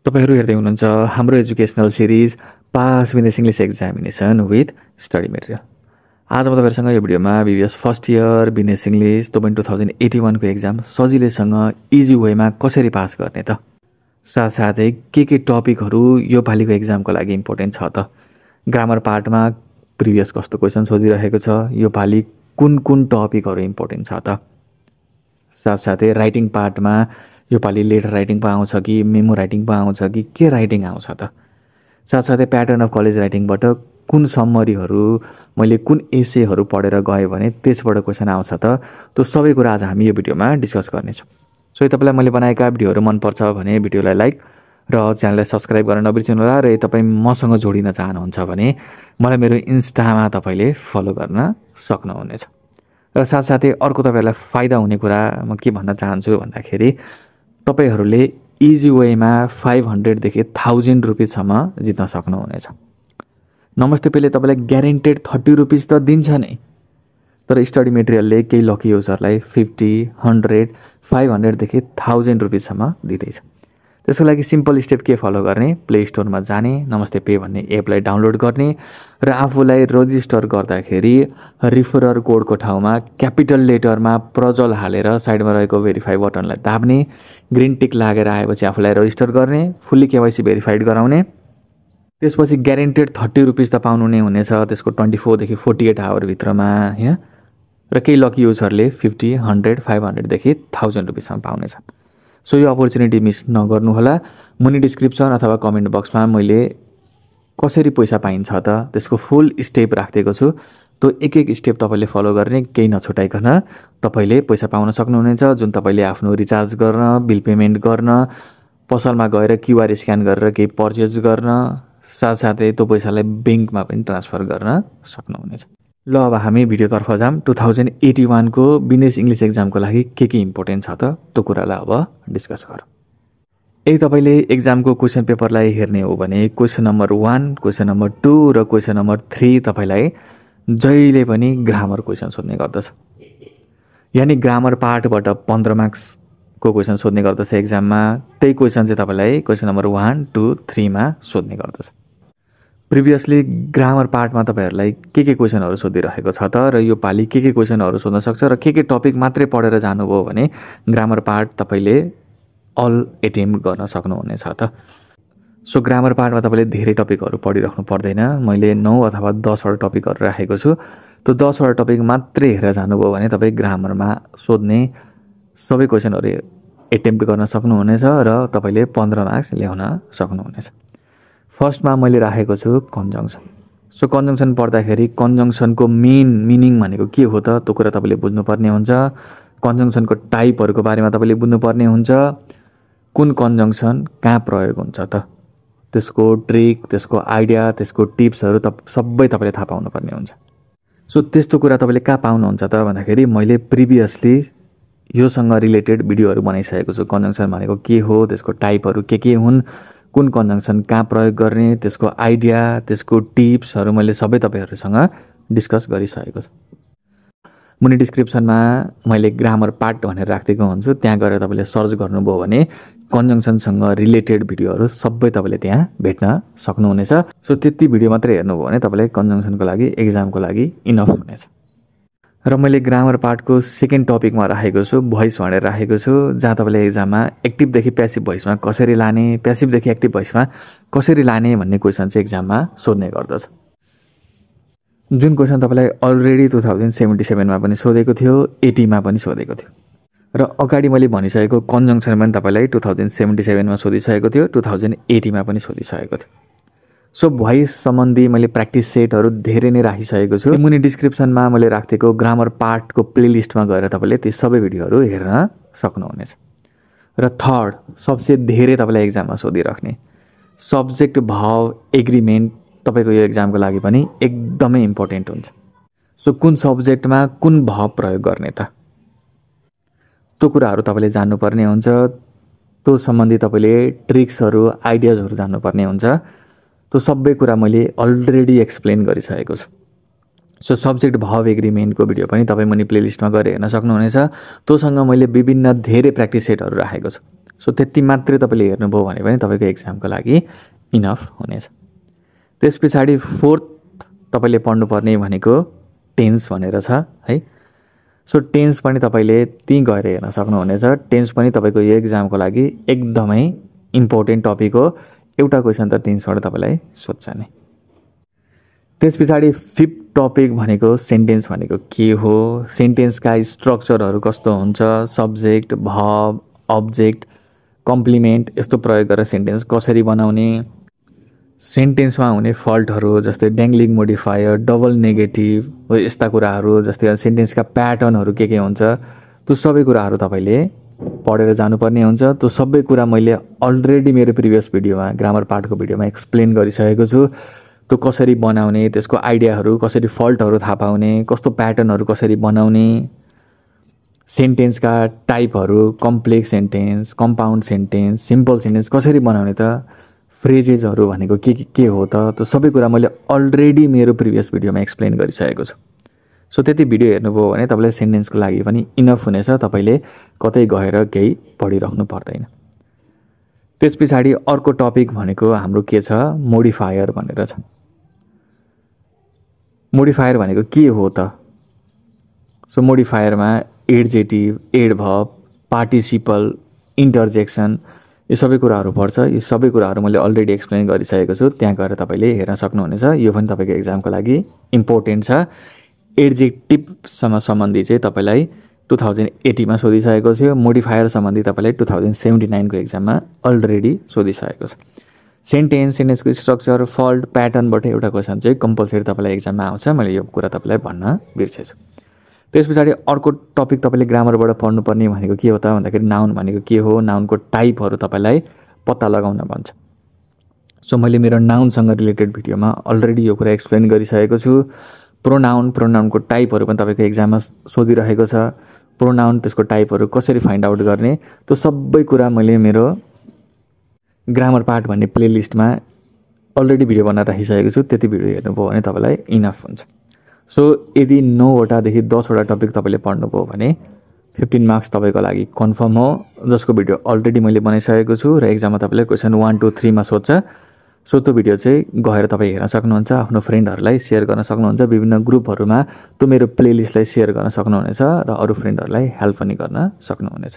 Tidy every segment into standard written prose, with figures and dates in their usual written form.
तपाईहरु हेर्दै हुनुहुन्छ हाम्रो educational series pass with English examination with study material. आज म तपाईहरुसँग यो भिडियोमा BBS first year business English 2081 को एक्जाम सजिलैसँग इजी वेमा कसरी पास गर्ने त, साथसाथै के टपिकहरु यो पालिको एक्जामको लागि इम्पोर्टेन्ट छ त, ग्रामर पार्टमा प्रिभियस कस्तो क्वेशन सोधिरहेको छ, यो पालि कुन टपिकहरु इम्पोर्टेन्ट छ त, साथसाथै राइटिङ पार्टमा यो पालि लेटर राइटिङ पो आउँछ कि मेमो राइटिङ पो आउँछ कि के राइटिङ आउँछ त, साथसाथै प्याटर्न अफ कलेज राइटिङबाट कुन समरीहरू मैले कुन एसेहरू पढेर गए भने त्यसबाट क्वेशन आउँछ त, त्यो सबै कुरा आज हामी यो भिडियोमा डिस्कस गर्नेछौँ। सो तपाईलाई मैले बनाएका भिडियोहरू मन पर्छ भने भिडियोलाई लाइक र च्यानललाई सब्स्क्राइब गर्न नबिर्सिनु होला। र तपाई मसँग जोडिन चाहनुहुन्छ भने मलाई मेरो इन्स्टामा तपाईले फलो गर्न सक्नुहुनेछ। र साथसाथै अर्को तपाईहरुलाई फाइदा हुने कुरा म के भन्न चाहन्छु भन्दाखेरि तपाईहरुले इजी वेमा 500 देखि 1000 रुपैयाँ सम्म जित्न सक्नुहुनेछ। नमस्ते पेले तपाईलाई ग्यारेन्टेड 30 रुपैयाँ त दिन्छ नै, तर स्टडी मटेरियलले केही लकी युजरलाई 50, 100, 500 देखि 1000 रुपैयाँ सम्म दिँदैछ। त्यसको लागि सिम्पल स्टेप के फलो गर्ने, प्ले स्टोरमा जाने, नमस्ते पे भन्ने एपलाई डाउनलोड गर्ने र आफूलाई रजिस्टर गर्दाखेरि रिफरर कोडको ठाउँमा क्यापिटल लेटरमा प्रजल हालेर साइडमा रहेको भेरिफाई बटनलाई दाब्ने, ग्रीन टिक लागेर आएपछि आफूलाई रजिस्टर गर्ने, फुल्ली केवाइसी भेरिफाइड गराउने, त्यसपछि ग्यारेन्टेड 30 रुपैयाँ त पाउनु नै हुनेछ त्यसको 24 देखि 48 आवर भित्रमा हैन। र केही लकी युजरले 50, 100, 500 देखि 1000 रुपैयाँ सम्म पाउनेछन्। सो यो अपर्च्युनिटी मिस नगर्नु होला। मुनि डिस्क्रिप्सन अथवा कमेन्ट बक्समा मैले कसरी पैसा पाइन्छ त त्यसको फुल स्टेप राखिदिएको छु। त्यो एक स्टेप तपाईले फलो गर्ने, केही नछुटाइकन तपाईले पैसा पाउन सक्नुहुनेछ, जुन तपाईले आफ्नो रिचार्ज गर्न, बिल पेमेन्ट गर्न, पसलमा गएर क्यूआर स्क्यान गरेर केही पर्चेज गर्न, साथसाथै त्यो पैसालाई बैंकमा पनि ट्रान्सफर गर्न सक्नुहुनेछ। ल अब हामी भिडियोतर्फ जाम। 2081 को बिजनेस इंग्लिश एक्जामको लागि के इम्पोर्टेन्ट छ त त्यो कुरालाई अब डिस्कस गरौँ। यदि तपाईले एक्जामको क्वेशन पेपरलाई हेर्ने हो भने क्वेशन नम्बर 1, क्वेशन नम्बर 2 र क्वेशन नम्बर 3 तपाईलाई जहिले पनि ग्रामर क्वेशन सोध्ने गर्दछ। यानी ग्रामर पार्टबाट 15 मार्क्स को क्वेशन सोध्ने गर्दछ एक्जाममा। त्यही क्वेशन चाहिँ तपाईलाई क्वेशन नम्बर 1, 2, 3 मा सोध्ने गर्दछ। प्रिभियसली ग्रामर पार्टमा तपाईहरुलाई के क्वेशनहरु सोधिरहेको छ त, र यो पालि के क्वेशनहरु सोध्न सक्छ र के टपिक मात्रै पढेर जानुभयो भने ग्रामर पार्ट तपाईले अल एटेम्प्ट गर्न सक्नुहुनेछ त। सो ग्रामर पार्टमा तपाईले धेरै टपिकहरु पढिराख्नु पर्दैन। मैले 9 अथवा 10 वटा टपिकहरु राखेको छु। त्यो 10 वटा टपिक मात्रै हेरेर जानुभयो भने तपाई ग्रामरमा सोध्ने सबै क्वेशनहरु एटेम्प्ट गर्न सक्नुहुनेछ र तपाईले 15 मार्क्स ल्याउन सक्नुहुनेछ। फर्स्टमा मैले राखेको छु कन्जंक्सन। सो कन्जंक्सन पढ्दाखेरि कन्जंक्सनको मेन मिनिङ भनेको के हो त त्यो कुरा तपाईले बुझ्नुपर्ने हुन्छ। कन्जंक्सनको टाइपहरुको बारेमा तपाईले बुझ्नुपर्ने हुन्छ। कुन कन्जंक्सन कहाँ प्रयोग हुन्छ त, त्यसको ट्रिक, त्यसको आइडिया, त्यसको टिप्सहरु सबै तपाईले थाहा पाउनुपर्ने हुन्छ। सो त्यस्तो कुरा तपाईले कहाँ पाउनुहुन्छ त भन्दाखेरि मैले प्रिभियसली योसँग रिलेटेड भिडियोहरु बनाइसकेको छु। कन्जंक्सन भनेको के हो, त्यसको टाइपहरु के हुन्, कुन कन्जंक्सन कहाँ प्रयोग गर्ने, त्यसको आइडिया, त्यसको टिप्सहरु मैले सबै तपाईहरुसँग डिस्कस गरिसकेको छु। मुनि डिस्क्रिप्सनमा मैले ग्रामर पार्ट भनेर राखिदिएको हुन्छु, त्यहाँ गएर तपाईले सर्च गर्नुभयो भने कन्जंक्सनसँग रिलेटेड भिडियोहरु सबै तपाईले त्यहाँ भेट्न सक्नुहुनेछ। सो त्यति भिडियो मात्रै हेर्नुभयो भने तपाईलाई कन्जंक्सनको लागि एक्जामको लागि इनफ हुनेछ। र मैले ग्रामर पार्टको सेकेन्ड टपिकमा राखेको छु भोइस भनेर राखेको छु, जहाँ तपाईले एक्जाममा एक्टिभदेखि प्यासिभ भोइसमा कसरी लाने, प्यासिभदेखि एक्टिभ भोइसमा कसरी लाने भन्ने क्वेशन चाहिँ एक्जाममा सोध्ने गर्दछ। जुन क्वेशन तपाईलाई अलरेडी 2077 मा पनि सोधेको थियो, 80 मा पनि सोधेको थियो, र अगाडि मैले भनिसकेको कन्जंक्सन पनि तपाईलाई 2077 मा सोधिसकेको थियो, 2080 मा पनि सोधिसकेको थियो। सो भोइस सम्बन्धी मैले प्र्याक्टिस सेटहरु धेरै नै राखिसकेको छु। मुनि डिस्क्रिप्सनमा मैले राखेको ग्रामर पार्टको प्लेलिस्टमा गएर तपाईले ती सबै भिडियोहरु हेर्न सक्नुहुनेछ। र थर्ड सबसे धेरै तपाईलाई एक्जाममा सोधिराख्ने सब्जेक्ट भाव एग्रीमेन्ट तपाईको यो एक्जामको लागि पनि एकदमै इम्पोर्टेन्ट हुन्छ। सो कुन सब्जेक्टमा कुन भाव प्रयोग गर्ने त त्यो कुराहरु तपाईले जान्नुपर्ने हुन्छ। त्यो सम्बन्धी तपाईले ट्रिक्सहरु, आइडियाजहरु जान्नुपर्ने हुन्छ। त्यो सबै कुरा मैले अलरेडी एक्सप्लेन गरिसकेको छु। सो सब्जेक्ट भाव एग्रीमेन्टको भिडियो पनि तपाई मुनि प्लेलिस्टमा गएर हेर्न सक्नुहुनेछ। त्योसँग मैले विभिन्न धेरै प्र्याक्टिस सेटहरु राखेको छु। सो त्यति मात्रै तपाईँले हेर्नुभयो भने पनि तपाईँको एक्जामको लागि इनफ हुनेछ। त्यस पछाडि फोर्थ तपाईँले पढ्नुपर्ने भनेको टेन्स भनेर छ है। सो टेन्स पनि तपाईँले त्यहीँ गएर हेर्न सक्नुहुनेछ। टेन्स पनि तपाईँको यो एक्जामको लागि एकदमै इम्पोर्टेन्ट टपिक हो। एउटा क्वेसन त टेन्सबाट तपाईँलाई सोध्छ नै। त्यस पछाडि फिफ्थ टपिक भनेको सेन्टेन्स भनेको के हो, सेन्टेन्सका स्ट्रक्चरहरू कस्तो हुन्छ, सब्जेक्ट, भर्ब, अब्जेक्ट, कम्प्लिमेन्ट यस्तो प्रयोग गरेर सेन्टेन्स कसरी बनाउने, सेन्टेन्समा हुने फल्टहरू जस्तै ड्याङ्लिङ मोडिफायर, डबल नेगेटिभ यस्ता कुराहरू, जस्तै सेन्टेन्सका प्याटर्नहरू के हुन्छ, त्यो सबै कुराहरू तपाईँले पढेर जानुपर्ने हुन्छ। त्यो सबै कुरा मैले अलरेडी मेरो प्रिभियस भिडियोमा ग्रामर पार्टको भिडियोमा एक्सप्लेन गरिसकेको छु। त्यो कसरी बनाउने, त्यसको आइडियाहरू कसरी, फल्टहरू थाहा पाउने, कस्तो प्याटर्नहरू कसरी बनाउने, सेन्टेन्सका टाइपहरू, complex sentence, compound sentence, simple sentence कसरी बनाउने त, फ्रेजेसहरू भनेको के हो त, त्यो सबै कुरा मैले अलरेडी मेरो प्रिभियस भिडियोमा एक्सप्लेन गरिसकेको छु। सो त्यति भिडियो हेर्नुभयो भने तपाईँलाई सेन्टेन्सको लागि पनि इनफ हुनेछ, तपाईँले कतै गएर केही पढिराख्नु पर्दैन। त्यस पछाडि अर्को टपिक भनेको हाम्रो के छ, मोडिफायर भनेर छ। मोडिफायर भनेको के हो त? सो मोडिफायरमा एडजेटिभ, एडभर्ब, पार्टिसिपल, इन्टरजेक्सन यो सबै कुराहरू पर्छ। यो सबै कुराहरू मैले अलरेडी एक्सप्लेन गरिसकेको छु, त्यहाँ गएर तपाईँले हेर्न सक्नुहुनेछ। यो पनि तपाईँको एक्जामको लागि इम्पोर्टेन्ट छ। एडजेक्टिभसँग सम्बन्धी चाहिँ तपाईँलाई 2080मा सोधिसकेको थियो। मोडिफायर सम्बन्धी तपाईँलाई 2079को एक्जाममा अलरेडी सोधिसकेको छ। सेन्टेन्सको स्ट्रक्चर, फल्ट, प्याटर्नबाट एउटा क्वेसन चाहिँ कम्पलसरी तपाईँलाई एक्जाममा आउँछ। मैले यो कुरा तपाईँलाई भन्न बिर्सेछु। त्यस पछाडि अर्को टपिक तपाईँले ग्रामरबाट पढ्नुपर्ने भनेको के हो त भन्दाखेरि नाउन भनेको के हो, नाउनको टाइपहरू तपाईँलाई पत्ता लगाउन भन्छ। सो मैले मेरो नाउनसँग रिलेटेड भिडियोमा अलरेडी यो कुरा एक्सप्लेन गरिसकेको छु। प्रोनाउनको टाइपहरू पनि तपाईँको एक्जाममा सोधिरहेको छ। प्रोनाउन, त्यसको टाइपहरू कसरी फाइन्ड आउट गर्ने, त्यो सबै कुरा मैले मेरो ग्रामर पार्ट भन्ने प्लेलिस्टमा अलरेडी भिडियो बनाएर राखिसकेको छु। त्यति भिडियो हेर्नुभयो भने तपाईँलाई इनफ हुन्छ। सो यदि 9वटादेखि 10वटा टपिक तपाईँले पढ्नुभयो भने 15 मार्क्स तपाईँको लागि कन्फर्म हो, जसको भिडियो अलरेडी मैले बनाइसकेको छु र एक्जाममा तपाईँले क्वेसन 1, 2, 3 मा सोध्छ। सो त्यो भिडियो चाहिँ गएर तपाईँ हेर्न सक्नुहुन्छ, आफ्नो फ्रेन्डहरूलाई सेयर गर्न सक्नुहुन्छ, विभिन्न ग्रुपहरूमा त्यो मेरो प्लेलिस्टलाई सेयर गर्न सक्नुहुनेछ र अरू फ्रेन्डहरूलाई हेल्प पनि गर्न सक्नुहुनेछ।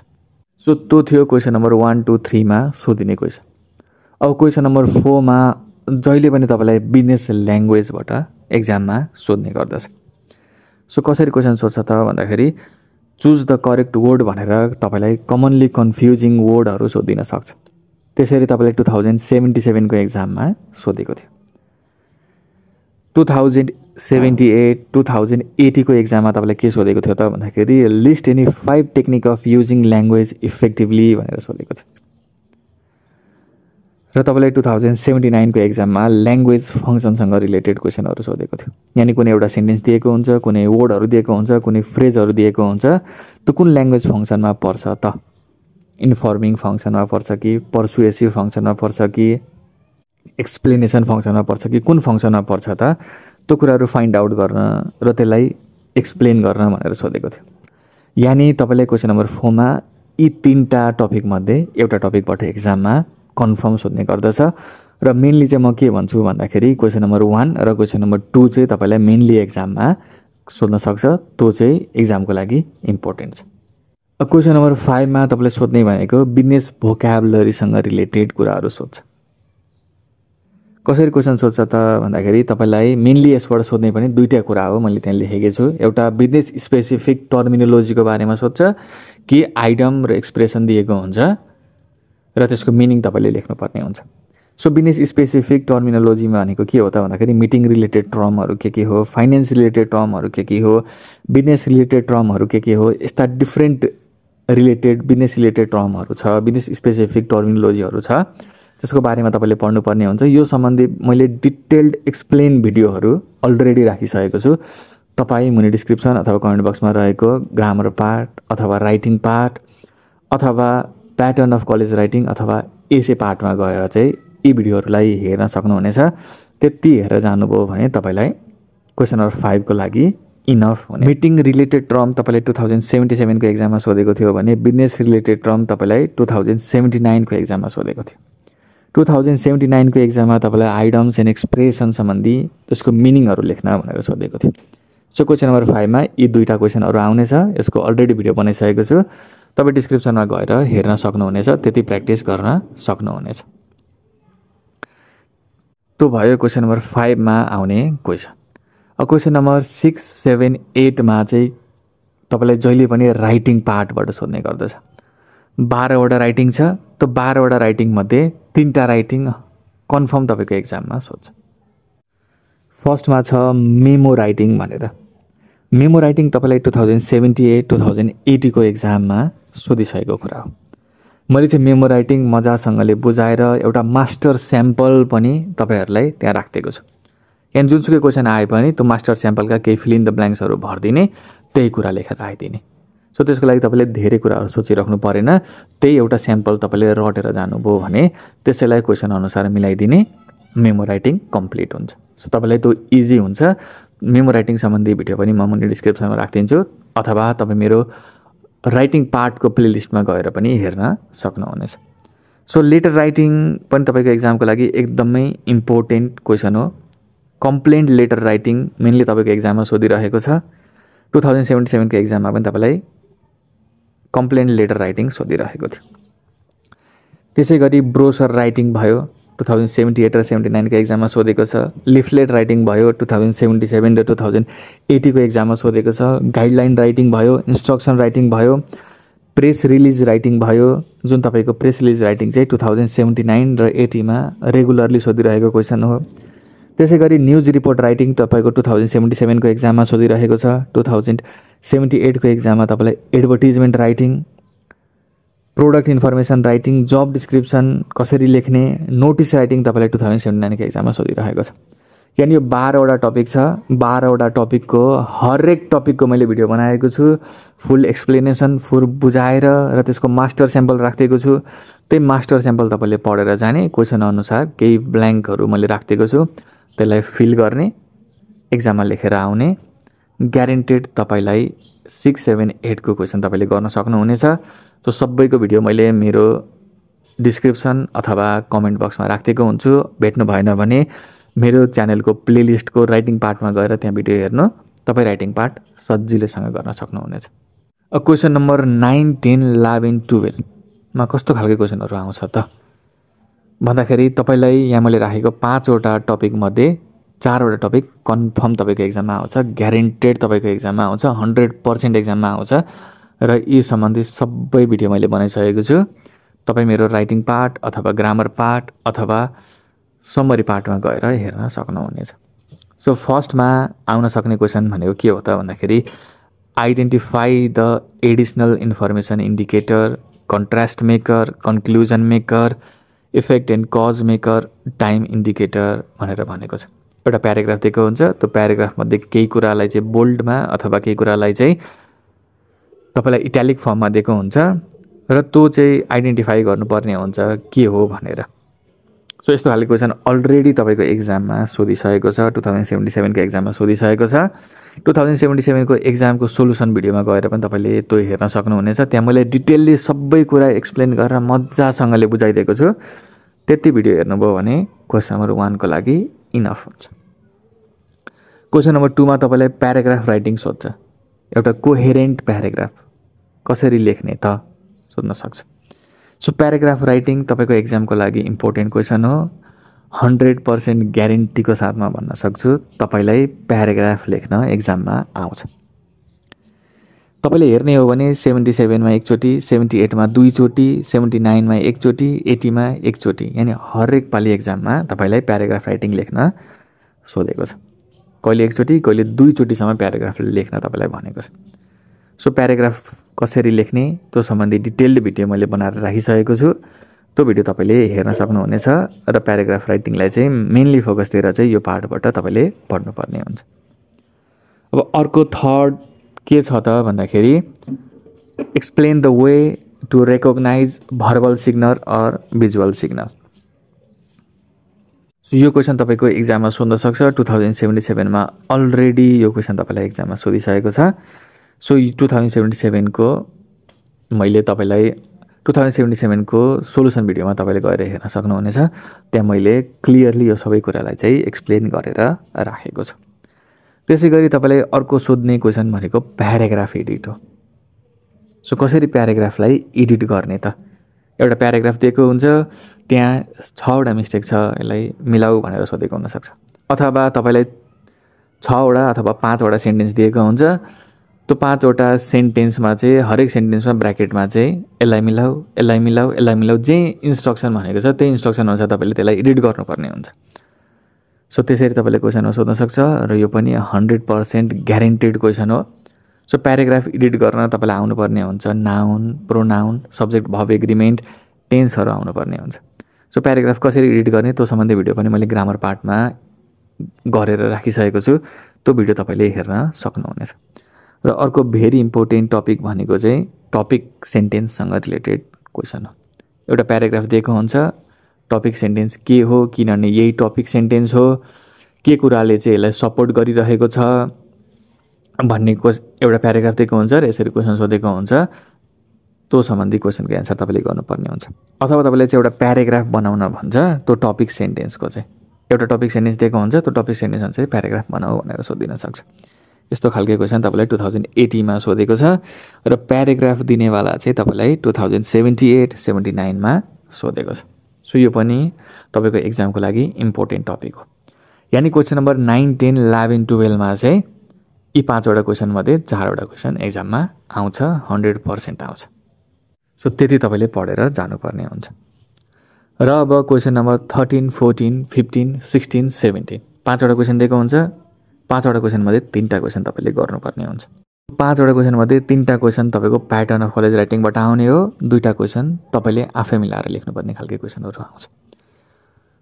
सो त्यो थियो क्वेसन नम्बर 1, 2, 3 मा सोधिने क्वेसन। अब क्वेसन नम्बर 4 मा जहिले पनि तपाईँलाई बिजनेस ल्याङ्ग्वेजबाट एक्जाममा सोध्ने गर्दछ। सो कसरी क्वेसन सोध्छ त भन्दाखेरि चुज द करेक्ट वर्ड भनेर तपाईँलाई कमनली कन्फ्युजिङ वर्डहरू सोधिन सक्छ। त्यसरी तपाईँलाई 2077को एक्जाममा सोधेको थियो। 2078, 2080को एक्जाममा तपाईँलाई के सोधेको थियो त भन्दाखेरि list any 5 technique of using language effectively भनेर सोधेको थियो। र तपाईँलाई 2079को एक्जाममा ल्याङ्ग्वेज फङ्सनसँग रिलेटेड क्वेसनहरू सोधेको थियो। यानि कुनै एउटा सेन्टेन्स दिएको हुन्छ, कुनै वर्डहरू दिएको हुन्छ, कुनै फ्रेजहरू दिएको हुन्छ, त्यो कुन ल्याङ्ग्वेज फङ्सनमा पर्छ त? इन्फर्मिङ फङ्सनमा पर्छ कि, पर्सुएसिभ फङ्सनमा पर्छ कि, एक्सप्लेनेसन फङ्सनमा पर्छ कि, कुन फङ्सनमा पर्छ त? त्यो कुराहरू फाइन्ड आउट गर्न र त्यसलाई एक्सप्लेन गर्न भनेर सोधेको थियो। यानि तपाईँलाई क्वेसन नम्बर 4 मा यी 3टा टपिकमध्ये एउटा टपिकबाट एक्जाममा कन्फर्म सोध्ने गर्दछ। र मेनली चाहिँ म के भन्छु भन्दाखेरि क्वेसन नम्बर 1 र क्वेसन नम्बर 2 चाहिँ तपाईँलाई मेनली एक्जाममा सोध्न सक्छ। त्यो चाहिँ एक्जामको लागि इम्पोर्टेन्ट छ। क्वेसन नम्बर 5 मा तपाईँले सोध्ने भनेको बिजनेस भोक्याबुलरीसँग रिलेटेड कुराहरू सोध्छ। कसरी क्वेसन सोध्छ त भन्दाखेरि तपाईँलाई मेनली यसबाट सोध्ने पनि दुईटा कुरा हो, मैले त्यहाँ लेखेको छु। एउटा बिजनेस स्पेसिफिक टर्मिनोलोजीको बारेमा सोध्छ कि आइटम र एक्सप्रेसन दिएको हुन्छ र त्यसको मिनिङ तपाईँले लेख्नुपर्ने हुन्छ। सो बिजनेस स्पेसिफिक टर्मिनोलोजीमा भनेको के हो त भन्दाखेरि मिटिङ रिलेटेड टर्महरू के हो, फाइनेन्स रिलेटेड टर्महरू के हो, बिजनेस रिलेटेड टर्महरू के हो, यस्ता डिफ्रेन्ट रिलेटेड बिजनेस रिलेटेड टर्महरू छ, बिजनेस स्पेसिफिक टर्मिनोलोजीहरू छ, त्यसको बारेमा तपाईँले पढ्नुपर्ने हुन्छ। यो सम्बन्धी मैले डिटेल्ड एक्सप्लेन भिडियोहरू अलरेडी राखिसकेको छु। तपाईँ मुनि डिस्क्रिप्सन अथवा कमेन्ट बक्समा रहेको ग्रामर पार्ट अथवा राइटिङ पार्ट अथवा प्याटर्न अफ कलेज राइटिङ अथवा एसे पार्टमा गएर चाहिँ यी भिडियोहरूलाई हेर्न सक्नुहुनेछ। त्यति हेरेर जानुभयो भने तपाईँलाई क्वेसन नम्बर 5 को लागि इनफ हुने। मिटिङ रिलेटेड टर्म तपाईँले 2077 को एक्जाममा सोधेको थियो भने बिजनेस रिलेटेड टर्म तपाईँलाई 2079 को एक्जाममा सोधेको थियो। 2079 को एक्जाममा तपाईँलाई आइडम्स एन्ड एक्सप्रेसन सम्बन्धी त्यसको मिनिङहरू लेख्न भनेर सोधेको थियो। सो क्वेसन नम्बर 5 मा यी दुईटा क्वेसनहरू आउनेछ। यसको अलरेडी भिडियो बनाइसकेको छु, तपाईँ डिस्क्रिप्सनमा गएर हेर्न सक्नुहुनेछ, त्यति प्र्याक्टिस गर्न सक्नुहुनेछ। त्यो भयो क्वेसन नम्बर 5 मा आउने क्वेसन। क्वेसन नम्बर 6, 7, 8 मा चाहिँ तपाईँलाई जहिले पनि राइटिङ पार्टबाट सोध्ने गर्दछ। 12 वटा राइटिङ छ, त्यो 12 वटा राइटिङ मध्ये 3टा राइटिङ कन्फर्म तपाईँको एक्जाममा सोध्छ। फर्स्टमा छ मेमो राइटिङ भनेर। मेमो राइटिङ तपाईँलाई 2078, 2080 को एक्जाममा सोधिसकेको कुरा हो। मैले चाहिँ मेमो राइटिङ मजासँगले बुझाएर एउटा मास्टर स्याम्पल पनि तपाईँहरूलाई त्यहाँ राखिदिएको छु। यहाँ जुनसुकै क्वेसन आए पनि त्यो मास्टर स्याम्पलका केही फिल इन द ब्ल्याङ्क्सहरू भरिदिने, त्यही कुरा लेखेर आइदिने। सो त्यसको लागि तपाईँले धेरै कुराहरू सोचिराख्नु परेन, त्यही एउटा स्याम्पल तपाईँले रटेर जानुभयो भने त्यसैलाई क्वेसन अनुसार मिलाइदिने, मेमो राइटिङ कम्प्लिट हुन्छ। सो तपाईँलाई त्यो इजी हुन्छ। मेमो राइटिङ सम्बन्धी भिडियो पनि म मुनि डिस्क्रिप्सनमा राखिदिन्छु, अथवा तपाईँ मेरो राइटिङ पार्टको प्लेलिस्टमा गएर पनि हेर्न सक्नुहुनेछ। सो लेटर राइटिङ पनि तपाईँको एक्जामको लागि एकदमै इम्पोर्टेन्ट क्वेसन हो। कम्प्लेन्ट लेटर राइटिङ मेनली तपाईँको एक्जाममा सोधिरहेको छ। 2077 को एक्जाममा पनि तपाईँलाई कम्प्लेन्ट लेटर राइटिङ सोधिरहेको थियो। त्यसै गरी ब्रोसर राइटिङ भयो, 2078 र 79 को एक्जाममा सोधेको छ। लिफलेट राइटिङ भयो, 2077 र 2080 को एक्जाममा सोधेको छ। गाइडलाइन राइटिङ भयो, इन्स्ट्रक्सन राइटिङ भयो, प्रेस रिलिज राइटिङ भयो, जुन तपाईँको प्रेस रिलिज राइटिङ चाहिँ 2079 र 80 मा रेगुलरली सोधिरहेको क्वेसन हो। त्यसै गरी न्युज रिपोर्ट राइटिङ तपाईँको 2077 को एक्जाममा सोधिरहेको छ। 2078 को एक्जाममा तपाईँलाई advertisement writing, product information writing, job description कसरी लेख्ने, नोटिस राइटिङ तपाईँलाई 2079 को एक्जाममा सोधिरहेको छ। यानि यो 12 वटा टपिक छ। 12 वटा टपिकको हरेक टपिकको मैले भिडियो बनाएको छु, फुल एक्सप्लेनेसन, फुल बुझाएर र त्यसको मास्टर स्याम्पल राखिदिएको छु। त्यही मास्टर स्याम्पल तपाईँले पढेर जाने, क्वेसन अनुसार केही ब्ल्याङ्कहरू मैले राखिदिएको छु, त्यसलाई फिल गर्ने, एक्जाममा लेखेर आउने। ग्यारेन्टेड तपाईँलाई 6, 7, 8 को क्वेसन तपाईँले गर्न सक्नुहुनेछ। त्यो सबैको भिडियो मैले मेरो डिस्क्रिप्सन अथवा कमेन्ट बक्समा राखिदिएको हुन्छु। भेट्नु भएन भने मेरो च्यानलको प्लेलिस्टको राइटिङ पार्टमा गएर त्यहाँ भिडियो हेर्नु, तपाईँ राइटिङ पार्ट सजिलैसँग गर्न सक्नुहुनेछ। क्वेसन नम्बर 9, 10, 11, 12 मा कस्तो खालको क्वेसनहरू आउँछ त भन्दाखेरि तपाईँलाई यहाँ मैले राखेको 5 वटा टपिक मध्ये 4 वटा टपिक कन्फर्म तपाईँको एक्जाममा आउँछ, ग्यारेन्टेड तपाईँको एक्जाममा आउँछ, 100% एक्जाममा आउँछ। र यी सम्बन्धी सबै भिडियो मैले बनाइसकेको छु। तपाईँ मेरो राइटिङ पार्ट अथवा ग्रामर पार्ट अथवा समरी पार्टमा गएर हेर्न सक्नुहुनेछ। सो फर्स्टमा आउन सक्ने क्वेसन भनेको के हो त भन्दाखेरि identify the additional information indicator, contrast maker, conclusion maker, effect and cause maker, time indicator भनेर भनेको छ। एउटा प्याराग्राफ दिएको हुन्छ, त्यो प्याराग्राफमध्ये केही कुरालाई चाहिँ बोल्डमा अथवा केही कुरालाई चाहिँ तपाईँलाई इट्यालिक फर्ममा दिएको हुन्छ र त्यो चाहिँ आइडेन्टिफाई गर्नुपर्ने हुन्छ के हो भनेर। सो यस्तो खालको क्वेसन अलरेडी तपाईँको एक्जाममा सोधिसकेको छ, 2077 को एक्जाममा सोधिसकेको छ। 2077 को एक्जामको सोल्युसन भिडियोमा गएर पनि तपाईँले त्यो हेर्न सक्नुहुनेछ। त्यहाँ मैले डिटेलली सबै कुरा एक्सप्लेन गरेर मजासँगले बुझाइदिएको छु। त्यति भिडियो हेर्नुभयो भने क्वेसन नम्बर 1 को लागि इनफ हुन्छ। क्वेसन नम्बर 2 मा तपाईँलाई प्याराग्राफ राइटिङ सोध्छ। एउटा कोहेरेन्ट प्याराग्राफ कसरी लेख्ने त सोध्न सक्छ। सो प्याराग्राफ राइटिङ तपाईँको एक्जामको लागि इम्पोर्टेन्ट क्वेसन हो। 100% ग्यारेन्टीको साथमा भन्न सक्छु तपाईँलाई प्याराग्राफ लेख्न एक्जाममा आउँछ। तपाईँले हेर्ने हो भने 77 मा एकचोटि, 78 मा 2 चोटि, 79 मा एकचोटि, 80 मा एकचोटि, यानि हरेक पालि एक्जाममा तपाईँलाई प्याराग्राफ राइटिङ लेख्न सोधेको छ। कहिले एकचोटि कहिले 2 चोटिसम्म प्याराग्राफ लेख्न तपाईँलाई भनेको छ। सो प्याराग्राफ कसरी लेख्ने त्यो सम्बन्धी डिटेल्ड भिडियो मैले बनाएर राखिसकेको छु। त्यो भिडियो तपाईँले हेर्न सक्नुहुनेछ र प्याराग्राफ राइटिङलाई चाहिँ मेनली फोकस दिएर चाहिँ यो पार्टबाट तपाईँले पढ्नुपर्ने हुन्छ। अब अर्को थर्ड के छ त भन्दाखेरि explain the way to recognise verbal signal or visual signal. So यो क्वेसन तपाईको एक्जाममा सोध्न सक्छ 2077 मा अलरेडी यो क्वेसन तपाईलाई एक्जाममा सोधिसकेको छ सो 2077 को मैले तपाईलाई 2077 को सोलुसन भिडियोमा तपाईले गएर हेर्न सक्नुहुनेछ त्यहाँ मैले क्लियरली यो सबै कुरालाई चाहिँ एक्सप्लेन गरेर राखेको छु त्यसैगरी तपाईलाई अर्को सोध्ने क्वेसन भनेको प्याराग्राफ एडिट हो सो कसरी प्याराग्राफलाई एडिट गर्ने त एउटा प्याराग्राफ दिएको हुन्छ त्यहाँ 6 वटा मिस्टेक छ यसलाई मिलाऊ भनेर सोधेको हुन सक्छ अथवा तपाईलाई 6 वटा अथवा 5 वटा सेन्टेन्स दिएको हुन्छ त्यो 5 वटा सेन्टेन्समा चाहिँ हरेक सेन्टेन्समा ब्र्याकेटमा चाहिँ यसलाई मिलाऊ जे इन्स्ट्रक्सन भनेको छ त्यही इन्स्ट्रक्सन अनुसार तपाईले त्यसलाई एडिट गर्नुपर्ने हुन्छ सो त्यसरी तपाईले क्वेसनमा सोध्न सक्छ र यो पनि 100% ग्यारेन्टेड क्वेसन हो सो प्याराग्राफ एडिट गर्न तपाईलाई आउनुपर्ने हुन्छ noun pronoun subject verb agreement टेन्सहरु आउनुपर्ने हुन्छ सो प्याराग्राफ कसरी एडिट गर्ने त्यो सम्बन्धी भिडियो पनि मैले ग्रामर पार्टमा गरेर राखिसकेको छु त्यो भिडियो तपाईले हेर्न सक्नुहुनेछ र अर्को भेरी इम्पोर्टेन्ट टपिक भनेको चाहिँ टपिक सेन्टेन्ससँग रिलेटेड क्वेसन हो एउटा प्याराग्राफ दिएको हुन्छ टपिक सेन्टेन्स के हो किनभने यही टपिक सेन्टेन्स हो के कुराले चाहिँ यसलाई सपोर्ट गरिरहेको छ भन्ने एउटा प्याराग्राफ दिएको हुन्छ र यसरी क्वेसन सोधेको हुन्छ त्यो सम्बन्धी क्वेसनको एन्सर तपाईले गर्नुपर्ने हुन्छ अथवा तपाईले चाहिँ एउटा प्याराग्राफ बनाउन भन्छ त्यो टपिक सेन्टेन्सको चाहिँ एउटा टपिक सेन्टेन्स दिएको हुन्छ त्यो टपिक सेन्टेन्स अनुसार प्याराग्राफ बनाऊ भनेर सोधिन सक्छ यस्तो खालको क्वेसन तपाईलाई 2080 मा सोधेको छ र प्याराग्राफ दिनेवाला चाहिँ तपाईलाई 2078 79 मा सोधेको छ सो यो पनि तपाईको एक्जामको लागि इम्पोर्टेन्ट टपिक हो यानी क्वेसन नम्बर 9 10 11 12 मा चाहिँ यी 5 वटा क्वेसन मध्ये 4 वटा क्वेसन एक्जाममा आउँछ 100% आउँछ सो त्यति तपाईले पढेर जानुपर्ने हुन्छ र अब क्वेसन नम्बर 13 14 15 16 17 5 वटा क्वेसन दिएको हुन्छ 5 वटा क्वेसन मध्ये 3टा क्वेसन तपाईले गर्नुपर्ने हुन्छ 5 वटा क्वेसन मध्ये 3टा क्वेसन तपाईको प्याटर्न अफ कलेज राइटिङबाट आउने हो 2टा क्वेसन तपाईले आफै मिलाएर लेख्नुपर्ने खालको क्वेसनहरु आउँछ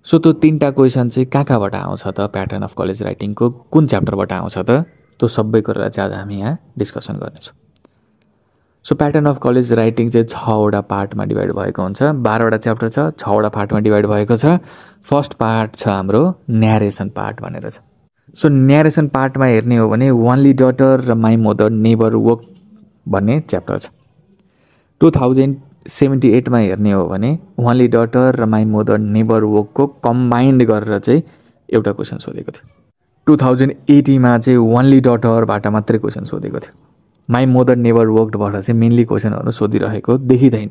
सो त्यो 3टा क्वेसन चाहिँ कहाँबाट आउँछ त प्याटर्न अफ कलेज राइटिङको कुन च्याप्टरबाट आउँछ त त्यो सबै कुरालाई चाहिँ आज हामी यहाँ डिस्कसन गर्नेछौँ so pattern of college writing चाहिँ 6 वटा पार्टमा डिभाइड भएको हुन्छ 12 वटा च्याप्टर छ 6 वटा पार्टमा डिभाइड भएको छ फर्स्ट पार्ट छ हाम्रो न्यारेसन पार्ट भनेर छ सो न्यारेसन पार्टमा हेर्ने हो भने ओन्ली डटर र माई मदर नेभर वर्क भन्ने च्याप्टर छ 2078 मा हेर्ने हो भने ओन्ली डटर र माई मदर नेभर वर्कको कम्बाइन्ड गरेर चाहिँ एउटा क्वेसन सोधेको थियो 2080 मा चाहिँ ओन्ली डटरबाट मात्रै क्वेसन सोधेको थियो माई मदर नेभर वर्कबाट चाहिँ मेनली क्वेसनहरु सोधिरहेको देखिदैन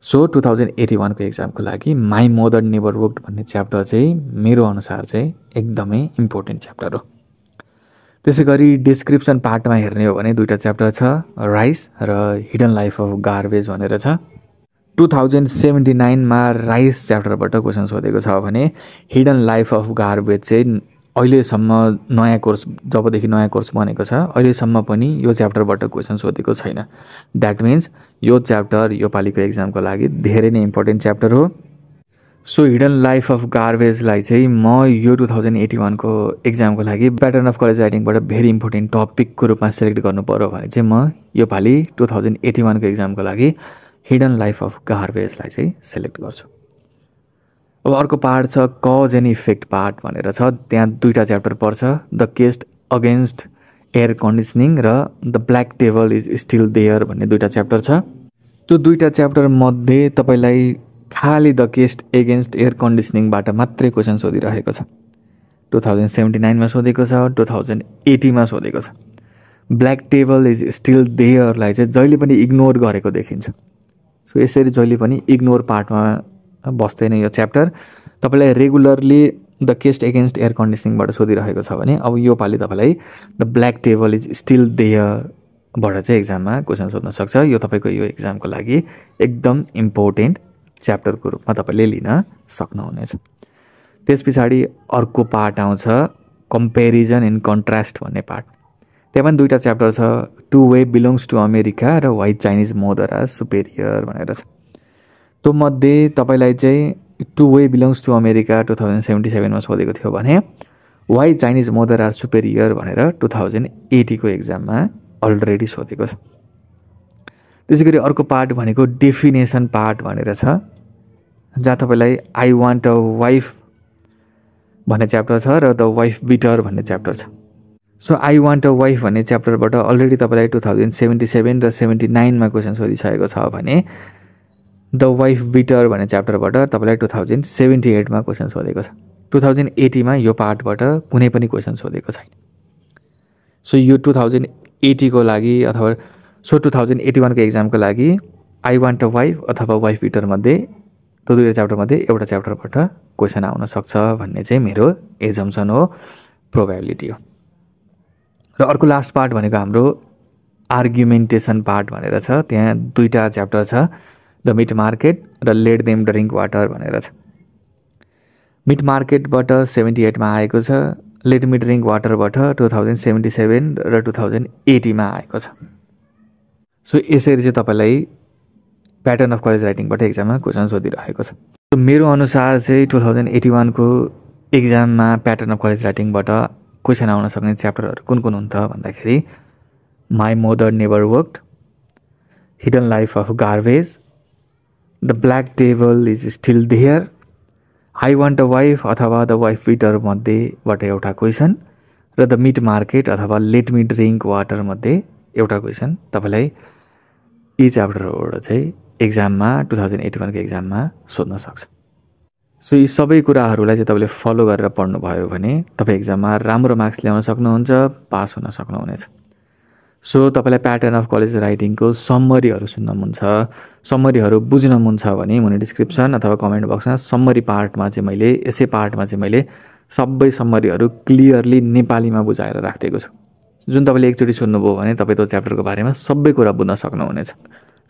सो 2081 को एक्जामको लागि माई मदर नेभर वर्कड भन्ने च्याप्टर चाहिँ मेरो अनुसार चाहिँ एकदमै इम्पोर्टेन्ट च्याप्टर हो त्यसैगरी डिस्क्रिप्सन पार्टमा हेर्ने हो भने 2टा च्याप्टर छ राइस र हिडन लाइफ अफ गार्बेज भनेर छ 2079 मा राइस च्याप्टरबाट क्वेसन सोधेको छ भने हिडन लाइफ अफ गार्बेज चाहिँ अहिलेसम्म नयाँ कोर्स जबदेखि नयाँ कोर्स बनेको छ अहिलेसम्म पनि यो च्याप्टरबाट क्वेसन सोधेको छैन दैट मिन्स यो च्याप्टर यो पालिको एक्जामको लागि धेरै नै इम्पोर्टेन्ट च्याप्टर हो सो हिडन लाइफ अफ गार्बेजलाई चाहिँ म यो 2081 को एक्जामको लागि प्याटर्न अफ कलेज राइटिङबाट भेरी इम्पोर्टेन्ट टपिकको रूपमा सिलेक्ट गर्नु पर्यो भने चाहिँ म यो पालि 2081 को एक्जामको लागि हिडन लाइफ अफ गार्बेजलाई चाहिँ सिलेक्ट गर्छु अब अर्को पार्ट छ कज एन्ड इफेक्ट पार्ट भनेर छ त्यहाँ 2टा च्याप्टर पर्छ the case against air conditioning र the black table is still there भन्ने 2टा च्याप्टर छ त्यो 2टा च्याप्टर मध्ये तपाईलाई खाली द केस एगेन्स्ट एयर कन्डिसनिङबाट मात्रै क्वेसन सोधिरहेको छ 2079 मा सोधेको छ 2080 मा सोधेको छ ब्ल्याक टेबल इज स्टिल देयरलाई चाहिँ जहिले पनि इग्नोर गरेको देखिन्छ सो यसरी जहिले पनि इग्नोर पार्टमा बस्दैन यो च्याप्टर तपाईलाई regularly the case against air कन्डिसनिङबाट सोधिरहेको छ भने अब यो पालि तपाईलाई the black table is still देयरबाट चाहिँ एक्जाममा क्वेसन सोध्न सक्छ यो तपाईको यो एक्जामको लागि एकदम इम्पोर्टेन्ट च्याप्टरको रूपमा तपाईले लिन सक्नुहुनेछ त्यसपछि अर्को पार्ट आउँछ कम्पेरिजन एन्ड कन्ट्रास्ट भन्ने पार्ट त्यहाँ पनि 2टा च्याप्टर छ two way belongs to America र why Chinese mother are superior भनेर छ त्यो मध्ये तपाईलाई चाहिँ two way belongs to America 2077 मा सोधेको थियो भने why Chinese mother are superior भनेर 2080 को एक्जाममा अलरेडी सोधेको छ त्यसैगरी अर्को पार्ट भनेको डेफिनेसन पार्ट भनेर छ जहाँ तपाईलाई आई वान्ट अ वाइफ भन्ने च्याप्टर छ र द वाइफ बिटर भन्ने च्याप्टर छ। So I want a wife भन्ने च्याप्टरबाट अलरेडी तपाईँलाई 2077 र 79मा क्वेसन सोधिसकेको छ भने द वाइफ बिटर भन्ने च्याप्टरबाट तपाईँलाई 2078मा क्वेसन सोधेको छ। 2080मा यो पार्टबाट कुनै पनि क्वेसन सोधेको छैन। सो यो 2080 को लागि अथवा 2081 को एक्जामको लागि आई वान्ट अ वाइफ अथवा वाइफ बिटर मध्ये त्यो दुईवटा च्याप्टर मध्ये एउटा च्याप्टरबाट क्वेसन आउन सक्छ भन्ने चाहिँ मेरो एजम्सन हो, प्रोबेबिलिटी हो। र अर्को लास्ट पार्ट भनेको हाम्रो आर्गुमेन्टेसन पार्ट भनेर छ। त्यहाँ दुईटा च्याप्टर छ, द मिट मार्केट र लेट देम ड्रिङ्क वाटर भनेर छ। मिट मार्केटबाट 78मा आएको छ, लेट मी ड्रिङ्क वाटरबाट 2077 र 2080मा आएको छ। सो यसरी चाहिँ तपाईँलाई प्याटर्न अफ कलेज राइटिङबाट एक्जाममा क्वेसन सोधिरहेको छ। मेरो अनुसार चाहिँ 2081 को एक्जाममा प्याटर्न अफ कलेज राइटिङबाट क्वेसन आउन सक्ने च्याप्टरहरू कुन कुन हुन्छ भन्दाखेरि my mother never worked, hidden life of garbage, the black table is still there, I want a wife अथवा द वाइफ बिटर मध्येबाट एउटा क्वेसन र द मिट मार्केट अथवा लेट मी ड्रिङ्क वाटर मध्ये एउटा क्वेसन तपाईँलाई यी च्याप्टरबाट चाहिँ एक्जाममा 2081 को एक्जाममा सोध्न सक्छ। सो यी सबै कुराहरूलाई चाहिँ तपाईँले फलो गरेर पढ्नुभयो भने तपाईँ एक्जाममा राम्रो मार्क्स ल्याउन सक्नुहुन्छ, पास हुन सक्नुहुनेछ। सो तपाईँलाई प्याटर्न अफ कलेज राइटिङको समरीहरू सुन्न मन छ, समरीहरू बुझ्न मन छ भने मुनि डिस्क्रिप्सन अथवा कमेन्ट बक्समा समरी पार्टमा चाहिँ मैले यसै पार्टमा चाहिँ मैले सबै समरीहरू क्लियरली नेपालीमा बुझाएर राखिदिएको छु। जुन तपाईँले एकचोटि सुन्नुभयो भने तपाईँ त्यो च्याप्टरको बारेमा सबै कुरा बुझ्न सक्नुहुनेछ।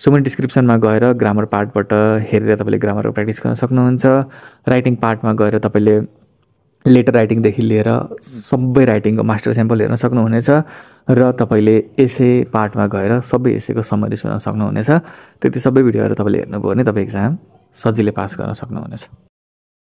सो मुनि डिस्क्रिप्सनमा गएर ग्रामर पार्टबाट हेरेर तपाईँले ग्रामरको प्र्याक्टिस गर्न सक्नुहुन्छ। राइटिङ पार्टमा गएर तपाईँले लेटर राइटिङदेखि लिएर सबै राइटिङको मास्टर स्याम्पल हेर्न सक्नुहुनेछ र तपाईँले एसे पार्टमा गएर सबै एसेको समरी सुन्न सक्नुहुनेछ। त्यति सबै भिडियोहरू तपाईँले हेर्नुभयो भने तपाईँ एक्जाम सजिलै पास गर्न सक्नुहुनेछ।